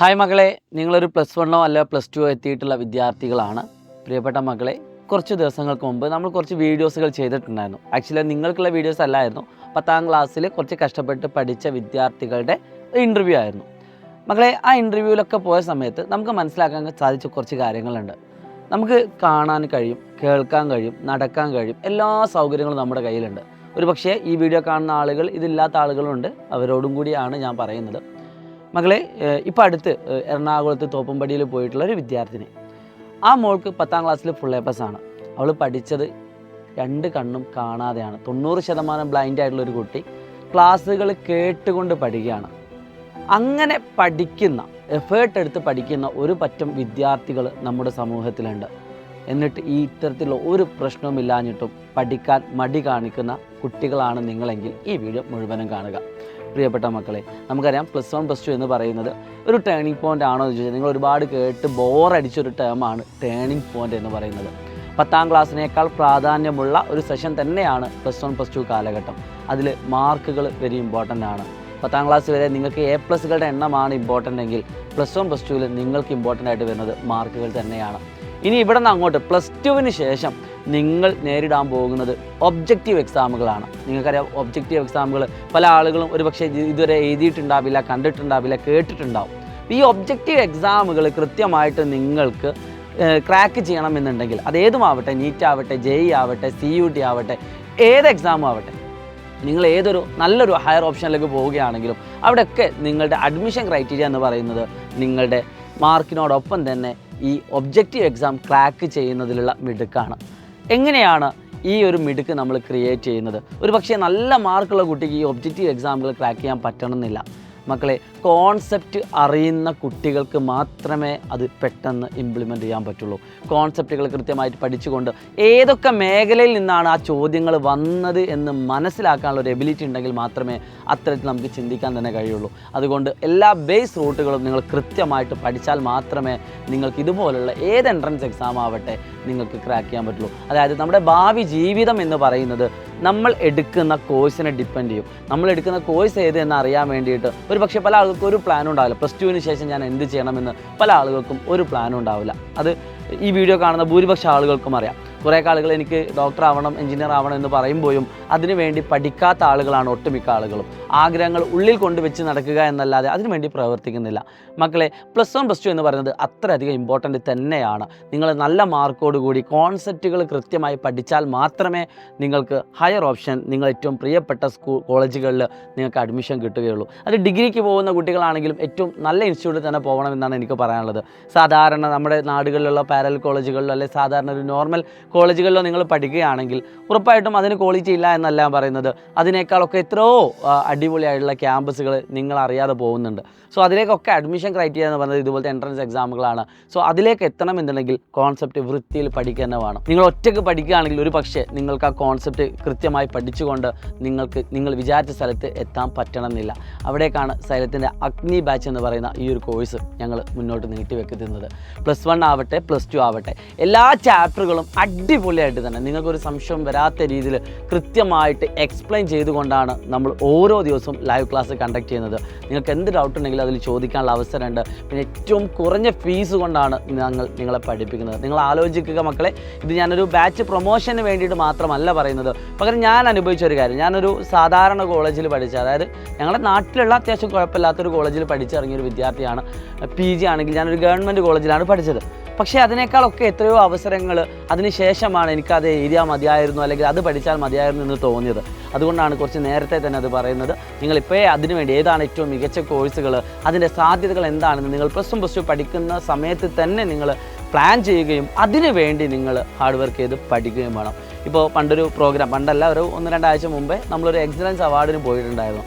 Hi മക്കളെ, നിങ്ങളൊരു +1 അല്ല +2 എത്തിയിട്ടുള്ള വിദ്യാർത്ഥികളാണ്. പ്രിയപ്പെട്ട മക്കളെ, കുറച്ച് ദിവസങ്ങൾക്ക് മുമ്പ് നമ്മൾ കുറച്ച് വീഡിയോസുകൾ ചെയ്തിട്ടുണ്ടായിരുന്നു. ആക്ച്വലി നിങ്ങൾക്കുള്ള വീഡിയോസ് അല്ലായിരുന്നു, 10ാം ക്ലാസ്സിൽ കുറച്ച് കഷ്ടപ്പെട്ട് പഠിച്ച വിദ്യാർത്ഥികളുടെ ഇൻ്റർവ്യൂ ആയിരുന്നു. മക്കളെ, ആ ഇൻ്റർവ്യൂവിലൊക്കെ പോയ സമയത്ത് നമുക്ക് മനസ്സിലാക്കാൻ സാധിച്ച കുറച്ച് കാര്യങ്ങളുണ്ട്. നമുക്ക് കാണാൻ കഴിയും, കേൾക്കാൻ കഴിയും, നടക്കാൻ കഴിയും, എല്ലാ സൗകര്യങ്ങളും നമ്മുടെ കയ്യിലുണ്ട്. ഒരു പക്ഷേ ഈ വീഡിയോ കാണുന്ന ആളുകൾ ഇതില്ലാത്ത ആളുകളുണ്ട്, അവരോടും കൂടിയാണ് ഞാൻ പറയുന്നത്. മകളെ, ഇപ്പോൾ അടുത്ത് എറണാകുളത്ത് തോപ്പുംപടിയിൽ പോയിട്ടുള്ള ഒരു വിദ്യാർത്ഥിനി, ആ മോൾക്ക് 10ാം ക്ലാസ്സിൽ ഫുൾ A+ ആണ്. അവൾ പഠിച്ചത് 2 കണ്ണും കാണാതെയാണ്. 90% ബ്ലൈൻഡ് ആയിട്ടുള്ളൊരു കുട്ടി ക്ലാസ്സുകൾ കേട്ടുകൊണ്ട് പഠിക്കുകയാണ്. അങ്ങനെ പഠിക്കുന്ന, എഫേർട്ട് എടുത്ത് പഠിക്കുന്ന ഒരു പറ്റം വിദ്യാർത്ഥികൾ നമ്മുടെ സമൂഹത്തിലുണ്ട്. എന്നിട്ട് ഈ ഇത്തരത്തിലുള്ള ഒരു പ്രശ്നവുമില്ലാഞ്ഞിട്ടും പഠിക്കാൻ മടി കാണിക്കുന്ന കുട്ടികളാണ് നിങ്ങളെങ്കിൽ ഈ വീഡിയോ മുഴുവനും കാണുക. പ്രിയപ്പെട്ട മക്കളെ, നമുക്കറിയാം +1 +2 എന്ന് പറയുന്നത് ഒരു ടേണിംഗ് പോയിൻ്റ് ആണോ എന്ന് ചോദിച്ചാൽ നിങ്ങൾ ഒരുപാട് കേട്ട് ബോറടിച്ചൊരു ടേമാണ് ടേണിംഗ് പോയിൻ്റ് എന്ന് പറയുന്നത്. 10ാം ക്ലാസ്സിനേക്കാൾ പ്രാധാന്യമുള്ള ഒരു സെഷൻ തന്നെയാണ് +1 +2 കാലഘട്ടം. അതിൽ മാർക്കുകൾ വെരി ഇമ്പോർട്ടൻ്റ് ആണ്. 10ാം ക്ലാസ് വരെ നിങ്ങൾക്ക് A+കളുടെ എണ്ണമാണ് ഇമ്പോർട്ടൻ്റ് എങ്കിൽ +1 +2 നിങ്ങൾക്ക് ഇമ്പോർട്ടൻ്റ് ആയിട്ട് വരുന്നത് മാർക്കുകൾ തന്നെയാണ്. ഇനി ഇവിടെ നിന്ന് അങ്ങോട്ട് +2വിന് ശേഷം നിങ്ങൾ നേരിടാൻ പോകുന്നത് ഒബ്ജക്റ്റീവ് എക്സാമുകളാണ്. നിങ്ങൾക്കറിയാം, ഒബ്ജക്റ്റീവ് എക്സാമുകൾ പല ആളുകളും ഒരുപക്ഷെ ഇതുവരെ എഴുതിയിട്ടുണ്ടാവില്ല, കണ്ടിട്ടുണ്ടാവില്ല, കേട്ടിട്ടുണ്ടാവും. ഈ ഒബ്ജക്റ്റീവ് എക്സാമുകൾ കൃത്യമായിട്ട് നിങ്ങൾക്ക് ക്രാക്ക് ചെയ്യണമെന്നുണ്ടെങ്കിൽ അതേതുമാവട്ടെ, നീറ്റ് ആവട്ടെ, JEE ആവട്ടെ, CUT ആവട്ടെ, ഏത് എക്സാമും ആവട്ടെ, നിങ്ങൾ ഏതൊരു നല്ലൊരു ഹയർ ഓപ്ഷനിലേക്ക് പോവുകയാണെങ്കിലും അവിടെയൊക്കെ നിങ്ങളുടെ അഡ്മിഷൻ ക്രൈറ്റീരിയ എന്ന് പറയുന്നത് നിങ്ങളുടെ മാർക്കിനോടൊപ്പം തന്നെ ഈ ഒബ്ജക്റ്റീവ് എക്സാം ക്രാക്ക് ചെയ്യുന്നതിലുള്ള മിടുക്കാണ്. എങ്ങനെയാണ് ഈ ഒരു മിടുക്ക് നമ്മൾ ക്രിയേറ്റ് ചെയ്യുന്നത്? ഒരു പക്ഷേ നല്ല മാർക്കുള്ള കുട്ടിക്ക് ഈ ഒബ്ജക്റ്റീവ് എക്സാമുകൾ ക്രാക്ക് ചെയ്യാൻ പറ്റണമെന്നില്ല. മക്കളെ, കോൺസെപ്റ്റ് അറിയുന്ന കുട്ടികൾക്ക് മാത്രമേ അത് പെട്ടെന്ന് ഇംപ്ലിമെൻറ്റ് ചെയ്യാൻ പറ്റുള്ളൂ. കോൺസെപ്റ്റുകൾ കൃത്യമായിട്ട് പഠിച്ചുകൊണ്ട് ഏതൊക്കെ മേഖലയിൽ നിന്നാണ് ആ ചോദ്യങ്ങൾ വന്നത് എന്ന് മനസ്സിലാക്കാനുള്ള ഒരു എബിലിറ്റി ഉണ്ടെങ്കിൽ മാത്രമേ അത്തരത്തിൽ നമുക്ക് ചിന്തിക്കാൻ തന്നെ കഴിയുള്ളൂ. അതുകൊണ്ട് എല്ലാ ബേസ് റൂട്ടുകളും നിങ്ങൾ കൃത്യമായിട്ട് പഠിച്ചാൽ മാത്രമേ നിങ്ങൾക്ക് ഇതുപോലുള്ള ഏത് എൻട്രൻസ് എക്സാം ആവട്ടെ നിങ്ങൾക്ക് ക്രാക്ക് ചെയ്യാൻ പറ്റുള്ളൂ. അതായത് നമ്മുടെ ഭാവി ജീവിതം എന്ന് പറയുന്നത് നമ്മൾ എടുക്കുന്ന കോഴ്സിനെ ഡിപ്പെൻഡ് ചെയ്യും. നമ്മൾ എടുക്കുന്ന കോഴ്സ് ഏത് എന്ന് അറിയാൻ വേണ്ടിയിട്ട് ഒരു പക്ഷേ പല ആളുകൾക്കും ഒരു പ്ലാനും ഉണ്ടാവില്ല. +2വിന് ശേഷം ഞാൻ എന്ത് ചെയ്യണമെന്ന് പല ആളുകൾക്കും ഒരു പ്ലാനും ഉണ്ടാവില്ല. അത് ഈ വീഡിയോ കാണുന്ന ഭൂരിപക്ഷം ആളുകൾക്കും അറിയാം. കുറേ ആളുകൾ എനിക്ക് ഡോക്ടർ ആവണം, എഞ്ചിനീയർ ആവണം എന്ന് പറയുമ്പോഴും അതിനുവേണ്ടി പഠിക്കാത്ത ആളുകളാണ് ഒട്ടുമിക്ക ആളുകളും. ആഗ്രഹങ്ങൾ ഉള്ളിൽ കൊണ്ടുവച്ച് നടക്കുക എന്നല്ലാതെ അതിനുവേണ്ടി പ്രവർത്തിക്കുന്നില്ല. മക്കളെ, +1 +2 എന്ന് പറയുന്നത് അത്രയധികം ഇമ്പോർട്ടൻ്റ് തന്നെയാണ്. നിങ്ങൾ നല്ല മാർക്കോടുകൂടി കോൺസെപ്റ്റുകൾ കൃത്യമായി പഠിച്ചാൽ മാത്രമേ നിങ്ങൾക്ക് ഹയർ ഓപ്ഷൻ, നിങ്ങൾ ഏറ്റവും പ്രിയപ്പെട്ട കോളേജുകളിൽ നിങ്ങൾക്ക് അഡ്മിഷൻ കിട്ടുകയുള്ളൂ. അത് ഡിഗ്രിക്ക് പോകുന്ന കുട്ടികളാണെങ്കിലും ഏറ്റവും നല്ല ഇൻസ്റ്റിറ്റ്യൂട്ടിൽ തന്നെ പോകണമെന്നാണ് എനിക്ക് പറയാനുള്ളത്. സാധാരണ നമ്മുടെ നാടുകളിലുള്ള പാരലൽ കോളേജുകളിലോ അല്ലെങ്കിൽ സാധാരണ ഒരു നോർമൽ കോളേജുകളിലോ നിങ്ങൾ പഠിക്കുകയാണെങ്കിൽ ഉറപ്പായിട്ടും അതിന് ക്വാളിറ്റി ഇല്ല എന്നല്ല പറയുന്നത്. അതിനേക്കാളൊക്കെ എത്രയോ അടിപൊളിയായിട്ടുള്ള ക്യാമ്പസുകൾ നിങ്ങൾ അറിയാതെ പോകുന്നുണ്ട്. സോ അതിലേക്കൊക്കെ അഡ്മിഷൻ ക്രൈറ്റീരിയ എന്ന് പറയുന്നത് ഇതുപോലത്തെ എൻട്രൻസ് എക്സാമുകളാണ്. സോ അതിലേക്ക് എത്തണം എന്നുണ്ടെങ്കിൽ കോൺസെപ്റ്റ് വൃത്തിയിൽ പഠിക്കുക തന്നെ വേണം. നിങ്ങൾ ഒറ്റയ്ക്ക് പഠിക്കുകയാണെങ്കിൽ ഒരു പക്ഷേ നിങ്ങൾക്ക് ആ കോൺസെപ്റ്റ് കൃത്യമായി പഠിച്ചുകൊണ്ട് നിങ്ങൾ വിചാരിച്ച സ്ഥലത്ത് എത്താൻ പറ്റണമെന്നില്ല. അവിടേക്കാണ് സൈലത്തിൻ്റെ അഗ്നി ബാച്ച് എന്ന് പറയുന്ന ഈ ഒരു കോഴ്സ് ഞങ്ങൾ മുന്നോട്ട് നീട്ടിവെക്കുന്നത്. +1 ആവട്ടെ, +2 ആവട്ടെ, എല്ലാ ചാപ്റ്ററുകളും അടിപൊളിയായിട്ട് തന്നെ നിങ്ങൾക്കൊരു സംശയം വരാത്ത രീതിയിൽ കൃത്യമായിട്ട് എക്സ്പ്ലെയിൻ ചെയ്തുകൊണ്ടാണ് നമ്മൾ ഓരോ ദിവസവും ലൈവ് ക്ലാസ് കണ്ടക്ട് ചെയ്യുന്നത്. നിങ്ങൾക്ക് എന്ത് ഡൗട്ട് ഉണ്ടെങ്കിലും അതിൽ ചോദിക്കാനുള്ള അവസരമുണ്ട്. പിന്നെ ഏറ്റവും കുറഞ്ഞ ഫീസ് കൊണ്ടാണ് ഞങ്ങൾ നിങ്ങളെ പഠിപ്പിക്കുന്നത്. നിങ്ങൾ ആലോചിക്കുക മക്കളെ, ഇത് ഞാനൊരു ബാച്ച് പ്രൊമോഷന് വേണ്ടിയിട്ട് മാത്രമല്ല പറയുന്നത്. പകരം ഞാൻ അനുഭവിച്ച ഒരു കാര്യം, ഞാനൊരു സാധാരണ കോളേജിൽ പഠിച്ച, അതായത് ഞങ്ങളുടെ നാട്ടിലുള്ള അത്യാവശ്യം കുഴപ്പമില്ലാത്തൊരു കോളേജിൽ പഠിച്ചിറങ്ങിയൊരു വിദ്യാർത്ഥിയാണ്. PG ആണെങ്കിൽ ഞാനൊരു ഗവൺമെൻറ് കോളേജിലാണ് പഠിച്ചത്. പക്ഷേ അതിനേക്കാളൊക്കെ എത്രയോ അവസരങ്ങൾ അതിനുശേഷമാണ് എനിക്കത് എഴുതിയാൽ മതിയായിരുന്നു അല്ലെങ്കിൽ അത് പഠിച്ചാൽ മതിയായിരുന്നു എന്ന് തോന്നിയത്. അതുകൊണ്ടാണ് കുറച്ച് നേരത്തെ തന്നെ അത് പറയുന്നത്. നിങ്ങളിപ്പോഴേ അതിനുവേണ്ടി ഏതാണ് ഏറ്റവും മികച്ച കോഴ്സുകൾ, അതിൻ്റെ സാധ്യതകൾ എന്താണെന്ന് നിങ്ങൾ +1 +2 പഠിക്കുന്ന സമയത്ത് തന്നെ നിങ്ങൾ പ്ലാൻ ചെയ്യുകയും അതിനുവേണ്ടി നിങ്ങൾ ഹാർഡ് വർക്ക് ചെയ്ത് പഠിക്കുകയും വേണം. ഇപ്പോൾ പണ്ടൊരു പ്രോഗ്രാം, പണ്ടല്ല ഒരു 1-2 ആഴ്ച മുമ്പേ നമ്മളൊരു എക്സലൻസ് അവാർഡിന് പോയിട്ടുണ്ടായിരുന്നു.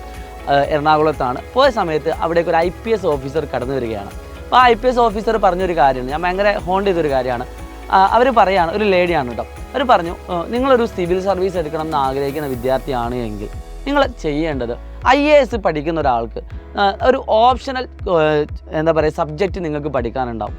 എറണാകുളത്താണ്. പോയ സമയത്ത് അവിടേക്ക് ഒരു IPS ഓഫീസർ കടന്നു വരികയാണ്. അപ്പോൾ IPS ഓഫീസർ പറഞ്ഞൊരു കാര്യമാണ്, ഞാൻ ഭയങ്കര ഹോണ്ട് ചെയ്തൊരു കാര്യമാണ്. അവർ പറയുകയാണ്, ഒരു ലേഡിയാണ് കേട്ടോ, അവർ പറഞ്ഞു, നിങ്ങളൊരു സിവിൽ സർവീസ് എടുക്കണം എന്ന് ആഗ്രഹിക്കുന്ന വിദ്യാർത്ഥിയാണ് എങ്കിൽ നിങ്ങൾ ചെയ്യേണ്ടത് IAS പഠിക്കുന്ന ഒരാൾക്ക് ഒരു ഓപ്ഷണൽ സബ്ജക്റ്റ് നിങ്ങൾക്ക് പഠിക്കാനുണ്ടാവും.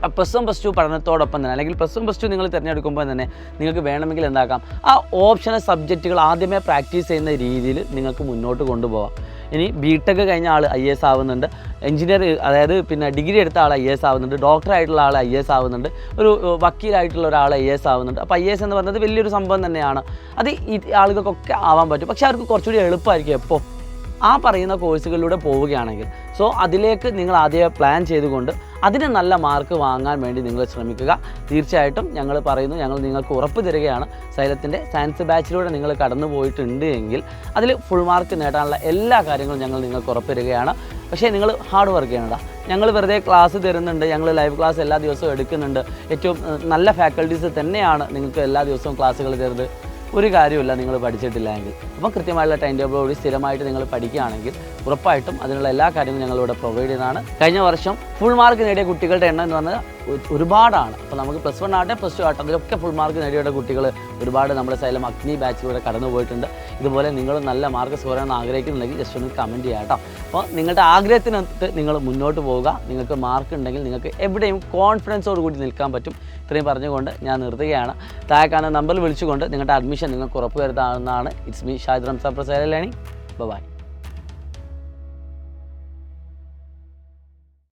+1 +2 പഠനത്തോടൊപ്പം തന്നെ അല്ലെങ്കിൽ +1 +2 നിങ്ങൾ തിരഞ്ഞെടുക്കുമ്പോൾ തന്നെ നിങ്ങൾക്ക് വേണമെങ്കിൽ എന്താക്കാം, ആ ഓപ്ഷണൽ സബ്ജക്റ്റുകൾ ആദ്യമേ പ്രാക്ടീസ് ചെയ്യുന്ന രീതിയിൽ നിങ്ങൾക്ക് മുന്നോട്ട് കൊണ്ടുപോകാം. ഇനി BTech കഴിഞ്ഞ ആൾ IAS ആവുന്നുണ്ട്, എഞ്ചിനീയർ അതായത് പിന്നെ ഡിഗ്രി എടുത്ത ആൾ IAS ആവുന്നുണ്ട്, ഡോക്ടറായിട്ടുള്ള ആൾ IAS ആവുന്നുണ്ട്, ഒരു വക്കീലായിട്ടുള്ള ഒരാൾ IAS ആവുന്നുണ്ട്. അപ്പോൾ IAS എന്ന് പറയുന്നത് വലിയൊരു സംഭവം തന്നെയാണ്. അത് ഈ ആളുകൾക്കൊക്കെ ആവാൻ പറ്റും. പക്ഷേ അവർക്ക് കുറച്ചുകൂടി എളുപ്പമായിരിക്കും എപ്പോൾ ആ പറയുന്ന കോഴ്സുകളിലൂടെ പോവുകയാണെങ്കിൽ. സോ അതിലേക്ക് നിങ്ങൾ ആദ്യമേ പ്ലാൻ ചെയ്തുകൊണ്ട് അതിന് നല്ല മാർക്ക് വാങ്ങാൻ വേണ്ടി നിങ്ങൾ ശ്രമിക്കുക. തീർച്ചയായിട്ടും ഞങ്ങൾ പറയുന്നു, ഞങ്ങൾ നിങ്ങൾക്ക് ഉറപ്പ് തരികയാണ്, സൈലത്തിൻ്റെ സയൻസ് ബാച്ചിലൂടെ നിങ്ങൾ കടന്നു പോയിട്ടുണ്ട് എങ്കിൽ അതിൽ ഫുൾ മാർക്ക് നേടാനുള്ള എല്ലാ കാര്യങ്ങളും ഞങ്ങൾ നിങ്ങൾക്ക് ഉറപ്പ് തരികയാണ്. പക്ഷേ നിങ്ങൾ ഹാർഡ് വർക്ക് ചെയ്യണ്ട. ഞങ്ങൾ വെറുതെ ക്ലാസ് തരുന്നുണ്ട്, ഞങ്ങൾ ലൈവ് ക്ലാസ് എല്ലാ ദിവസവും എടുക്കുന്നുണ്ട്, ഏറ്റവും നല്ല ഫാക്കൽറ്റീസ് തന്നെയാണ് നിങ്ങൾക്ക് എല്ലാ ദിവസവും ക്ലാസ്സുകൾ തരുന്നത്. ഒരു കാര്യമില്ല നിങ്ങൾ പഠിച്ചിട്ടില്ല എങ്കിൽ. അപ്പം കൃത്യമായുള്ള ടൈം ടേബിളോട് സ്ഥിരമായിട്ട് നിങ്ങൾ പഠിക്കുകയാണെങ്കിൽ ഉറപ്പായിട്ടും അതിനുള്ള എല്ലാ കാര്യങ്ങളും ഞങ്ങളിവിടെ പ്രൊവൈഡ് ചെയ്യുന്നതാണ്. കഴിഞ്ഞ വർഷം ഫുൾ മാർക്ക് നേടിയ കുട്ടികളുടെ എണ്ണം എന്ന് പറഞ്ഞാൽ ഒരുപാടാണ്. അപ്പോൾ നമുക്ക് +1 ആവട്ടെ +2 ആവട്ടെ അതിലൊക്കെ ഫുൾ മാർക്ക് നേടിയ കുട്ടികൾ ഒരുപാട് നമ്മുടെ സൈലം അഗ്നി ബാച്ചിലൂടെ കടന്നു പോയിട്ടുണ്ട്. ഇതുപോലെ നിങ്ങൾ നല്ല മാർക്ക് സ്കോർ ചെയ്യാൻ ആഗ്രഹിക്കുന്നുണ്ടെങ്കിൽ ജസ്റ്റ് ഒന്ന് കമൻറ്റ് ചെയ്യാം കേട്ടോ. അപ്പോൾ നിങ്ങളുടെ ആഗ്രഹത്തിനൊത്ത് നിങ്ങൾ മുന്നോട്ട് പോവുക. നിങ്ങൾക്ക് മാർക്ക് ഉണ്ടെങ്കിൽ നിങ്ങൾക്ക് എവിടെയും കോൺഫിഡൻസോട് കൂടി നിൽക്കാൻ പറ്റും. ഇത്രയും പറഞ്ഞുകൊണ്ട് ഞാൻ നിർത്തുകയാണ്. താഴെ കാണുന്ന നമ്പറിൽ വിളിച്ചുകൊണ്ട് നിങ്ങളുടെ അഡ്മിഷൻ നിങ്ങൾക്ക് ഉറപ്പ് വരുത്താവുന്നതാണ്. It's me Shahid Ramzan from Xylem Learning. By.